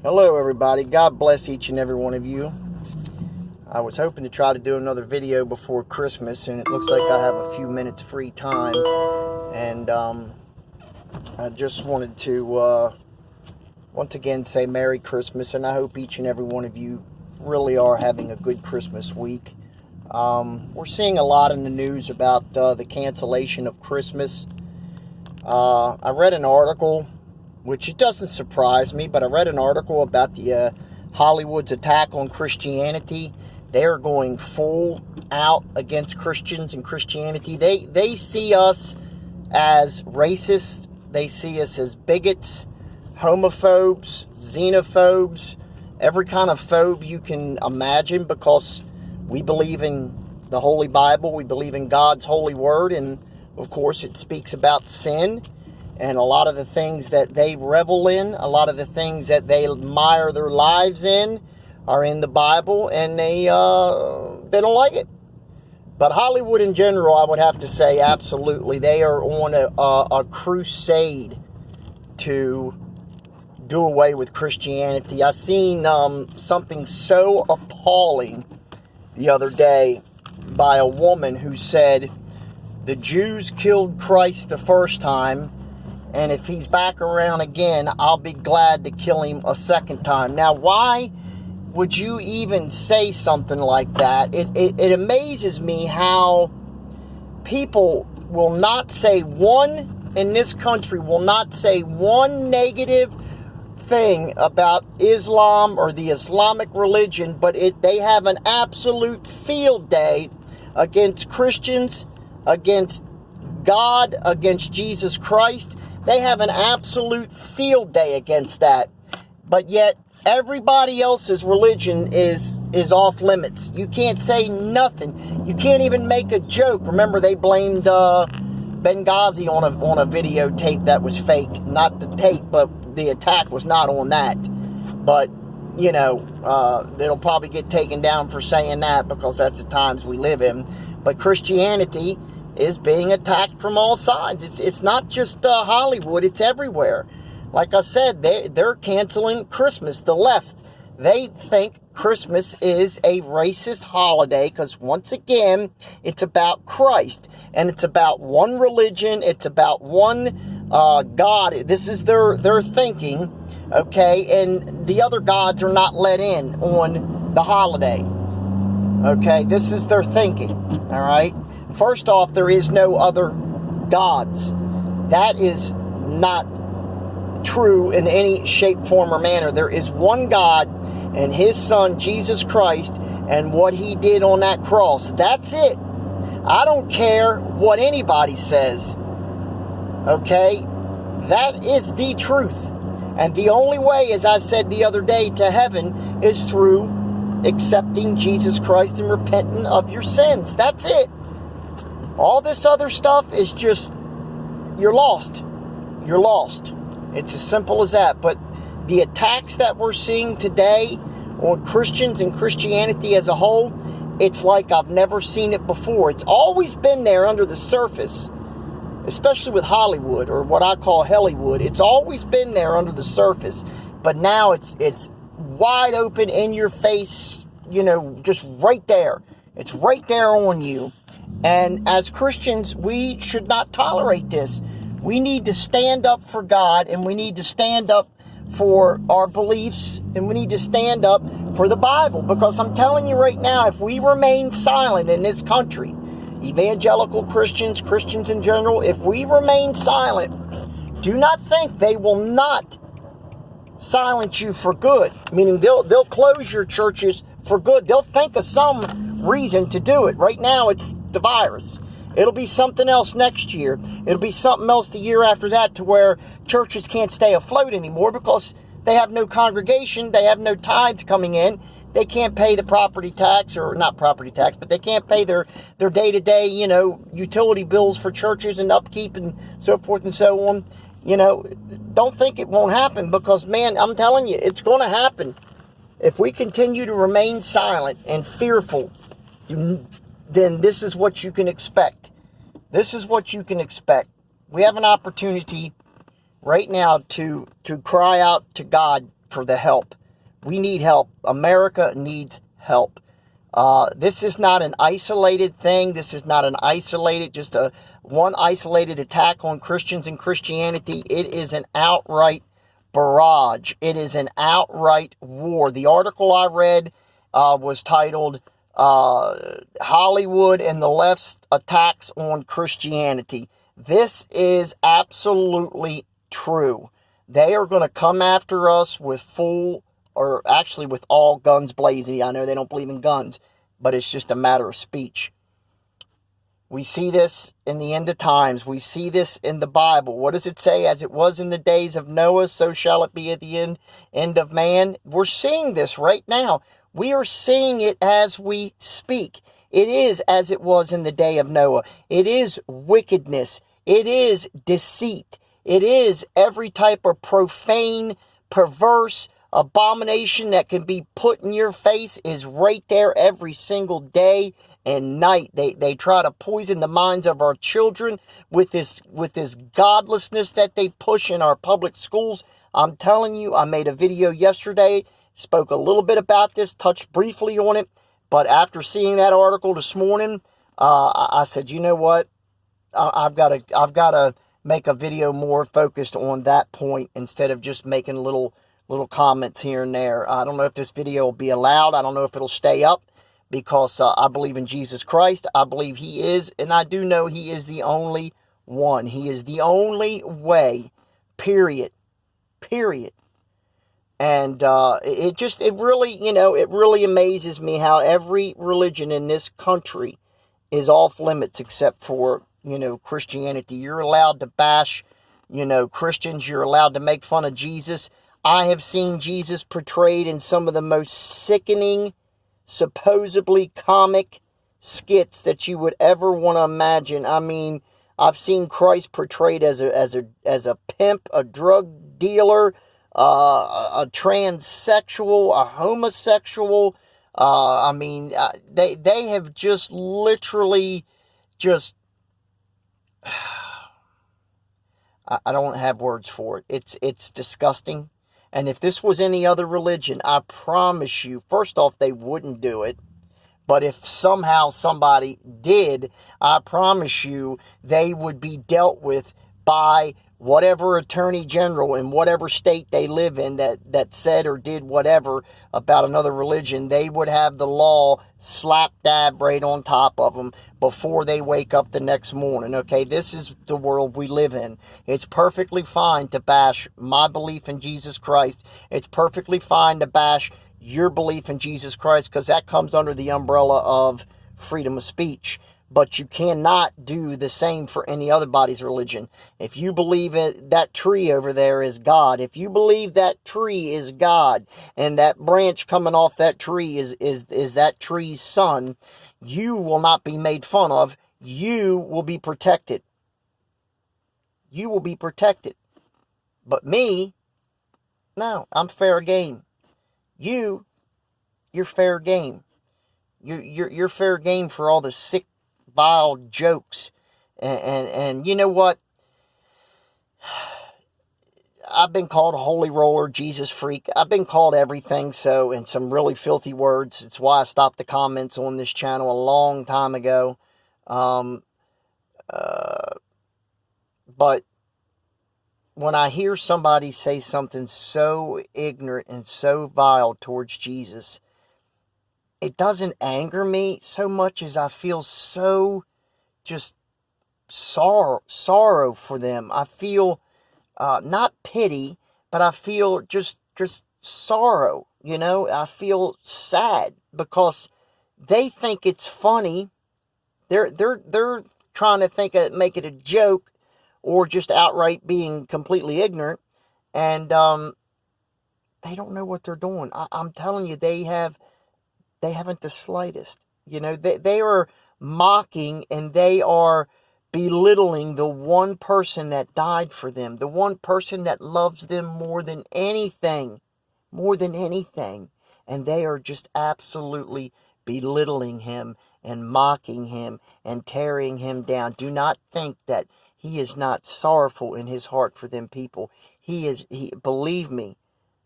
Hello everybody, God bless each and every one of you. I was hoping to try to do another video before Christmas, and it looks like I have a few minutes free time, and I just wanted to once again say Merry Christmas, and I hope each and every one of you really are having a good Christmas week. We're seeing a lot in the news about the cancellation of Christmas. I read an article, which it doesn't surprise me, but I read an article about the Hollywood's attack on Christianity. They're going full out against Christians and Christianity. They see us as racists. They see us as bigots, homophobes, xenophobes, every kind of phobe you can imagine, because we believe in the Holy Bible. We believe in God's holy word, and of course it speaks about sin. And a lot of the things that they revel in, a lot of the things that they admire their lives in, are in the Bible, and they don't like it. But Hollywood in general, I would have to say, absolutely, they are on a crusade to do away with Christianity. I seen something so appalling the other day by a woman who said, the Jews killed Christ the first time, and if he's back around again, I'll be glad to kill him a second time. Now, why would you even say something like that? It amazes me how people will not say one, in this country, will not say one negative thing about Islam or the Islamic religion, but they have an absolute field day against Christians, against God, against Jesus Christ. They have an absolute field day against that. But yet, everybody else's religion is off limits. You can't say nothing. You can't even make a joke. Remember, they blamed Benghazi on a videotape that was fake. Not the tape, but the attack was not on that. But, you know, it'll probably get taken down for saying that, because that's the times we live in. But Christianity is being attacked from all sides. It's not just Hollywood, it's everywhere. Like I said, they're canceling Christmas. The left, they think Christmas is a racist holiday, because once again, it's about Christ, and it's about one religion, it's about one God. This is their thinking, okay, and the other gods are not let in on the holiday, okay? This is their thinking, all right? First off, there is no other gods. That is not true in any shape, form, or manner. There is one God and his son, Jesus Christ, and what he did on that cross. That's it. I don't care what anybody says. Okay? That is the truth. And the only way, as I said the other day, to heaven is through accepting Jesus Christ and repenting of your sins. That's it. All this other stuff is just, you're lost. You're lost. It's as simple as that. But the attacks that we're seeing today on Christians and Christianity as a whole, it's like I've never seen it before. It's always been there under the surface, especially with Hollywood, or what I call Hollywood. It's always been there under the surface. But now it's wide open in your face, you know, just right there. It's right there on you. And as Christians, we should not tolerate this. We need to stand up for God, and we need to stand up for our beliefs, and we need to stand up for the Bible. Because I'm telling you right now, if we remain silent in this country, evangelical Christians, Christians in general, if we remain silent, do not think they will not silence you for good. Meaning they'll close your churches for good. They'll think of some reason to do it. Right now, it's the virus. It'll be something else next year. It'll be something else the year after that, to where churches can't stay afloat anymore because they have no congregation. They have no tithes coming in. They can't pay the property tax, or not property tax, but they can't pay their day-to-day, you know, utility bills for churches and upkeep and so forth and so on. You know, don't think it won't happen, because, man, I'm telling you, it's going to happen. If we continue to remain silent and fearful, then this is what you can expect. This is what you can expect. We have an opportunity right now to cry out to God for the help. We need help. America needs help. This is not an isolated thing. This is not an isolated, just one isolated attack on Christians and Christianity. It is an outright barrage. It is an outright war. The article I read was titled Hollywood and the Left's Attacks on Christianity. This is absolutely true. They are going to come after us with with all guns blazing. I know they don't believe in guns, but it's just a matter of speech. We see this in the end of times. We see this in the Bible. What does it say? As it was in the days of Noah, so shall it be at the end of man. We're seeing this right now. We are seeing it as we speak. It is as it was in the day of Noah. It is wickedness. It is deceit. It is every type of profane, perverse abomination that can be put in your face is right there every single day and night. They try to poison the minds of our children with this godlessness that they push in our public schools. I'm telling you, I made a video yesterday, spoke a little bit about this, touched briefly on it, but after seeing that article this morning, I said, you know what? I've got to make a video more focused on that point instead of just making little comments here and there. I don't know if this video will be allowed. I don't know if it'll stay up, because I believe in Jesus Christ. I believe He is, and I do know He is the only one. He is the only way, period. And it really amazes me how every religion in this country is off limits except for, Christianity. You're allowed to bash, Christians. You're allowed to make fun of Jesus. I have seen Jesus portrayed in some of the most sickening, supposedly comic skits that you would ever want to imagine. I mean, I've seen Christ portrayed as a pimp, a drug dealer, a transsexual, a homosexual. They have just literally just. I don't have words for it. It's disgusting. And if this was any other religion, I promise you, first off, they wouldn't do it. But if somehow somebody did, I promise you, they would be dealt with by whatever attorney general in whatever state they live in that said or did whatever about another religion. They would have the law slap dab right on top of them before they wake up the next morning. Okay, this is the world we live in. It's perfectly fine to bash my belief in Jesus Christ. It's perfectly fine to bash your belief in Jesus Christ, because that comes under the umbrella of freedom of speech. But you cannot do the same for any other body's religion. If you believe that tree over there is God, if you believe that tree is God, and that branch coming off that tree is that tree's son, you will not be made fun of. You will be protected. You will be protected. But me, no, I'm fair game. You're fair game. You're fair game for all the sick, vile jokes. And you know what? I've been called a holy roller, Jesus freak. I've been called everything, so, and some really filthy words. It's why I stopped the comments on this channel a long time ago. But when I hear somebody say something so ignorant and so vile towards Jesus, it doesn't anger me so much as I feel so just sorrow for them. I feel not pity, but I feel just sorrow. I feel sad because they think it's funny. They're trying to make it a joke, or just outright being completely ignorant, and they don't know what they're doing. I'm telling you, they haven't the slightest. They are mocking and they are belittling the one person that died for them, the one person that loves them more than anything, and they are just absolutely belittling him and mocking him and tearing him down. Do not think that He is not sorrowful in his heart for them people. Believe me,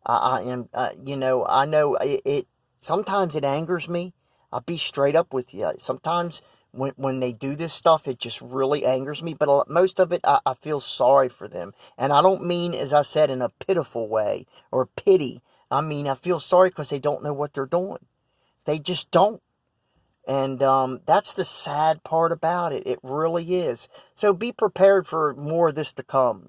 I am, I know sometimes it angers me. I'll be straight up with you. Sometimes when they do this stuff, it just really angers me. But most of it, I feel sorry for them. And I don't mean, as I said, in a pitiful way or pity. I mean, I feel sorry because they don't know what they're doing. They just don't. And that's the sad part about it. It really is. So be prepared for more of this to come.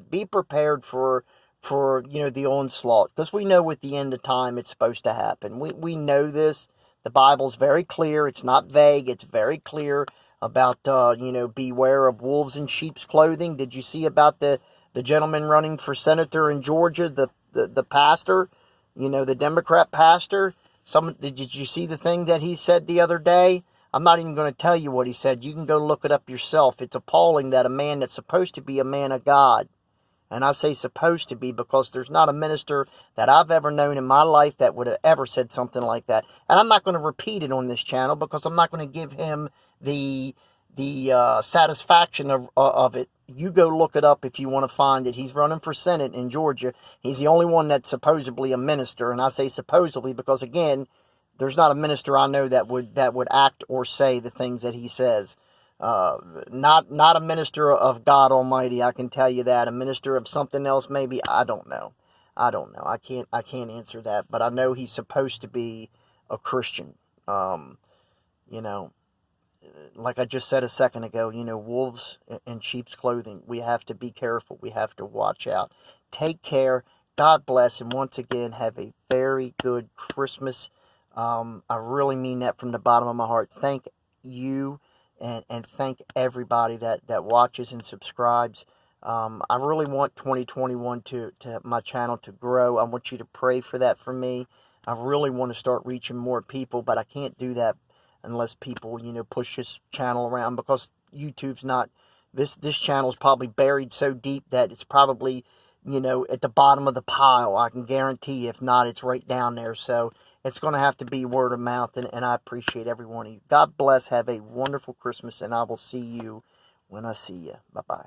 Be prepared for the onslaught. Because we know at the end of time it's supposed to happen. We know this. The Bible's very clear. It's not vague. It's very clear about, beware of wolves in sheep's clothing. Did you see about the gentleman running for senator in Georgia, the pastor, the Democrat pastor? Did you see the thing that he said the other day? I'm not even going to tell you what he said. You can go look it up yourself. It's appalling that a man that's supposed to be a man of God, and I say supposed to be because there's not a minister that I've ever known in my life that would have ever said something like that. And I'm not going to repeat it on this channel because I'm not going to give him the satisfaction of it. You go look it up if you want to find it. He's running for Senate in Georgia. He's the only one that's supposedly a minister, and I say supposedly because, again, there's not a minister I know that would act or say the things that he says. Not a minister of God Almighty, I can tell you that. A minister of something else, maybe. I don't know. I can't answer that, but I know he's supposed to be a Christian. Like I just said a second ago, wolves in sheep's clothing. We have to be careful. We have to watch out. Take care. God bless. And once again, have a very good Christmas. I really mean that from the bottom of my heart. Thank you and thank everybody that watches and subscribes. I really want 2021 to my channel to grow. I want you to pray for that for me. I really want to start reaching more people, but I can't do that unless people, push this channel around, because YouTube's not, this channel's probably buried so deep that it's probably, at the bottom of the pile. I can guarantee, if not, it's right down there. So it's going to have to be word of mouth, and I appreciate every one of you. God bless. Have a wonderful Christmas, and I will see you when I see you. Bye-bye.